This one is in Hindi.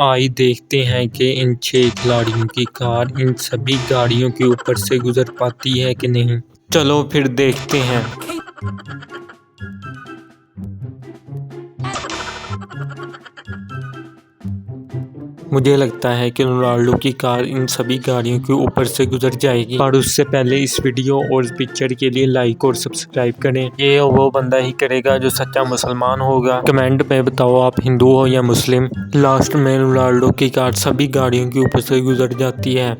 आइए देखते हैं कि इन 6 खिलाड़ियों की कार इन सभी गाड़ियों के ऊपर से गुजर पाती है कि नहीं। चलो फिर देखते हैं। मुझे लगता है कि रोनाल्डो की कार इन सभी गाड़ियों के ऊपर से गुजर जाएगी, पर उससे पहले इस वीडियो और इस पिक्चर के लिए लाइक और सब्सक्राइब करें। ये वो बंदा ही करेगा जो सच्चा मुसलमान होगा। कमेंट में बताओ आप हिंदू हो या मुस्लिम। लास्ट में रोनाल्डो की कार सभी गाड़ियों के ऊपर से गुजर जाती है।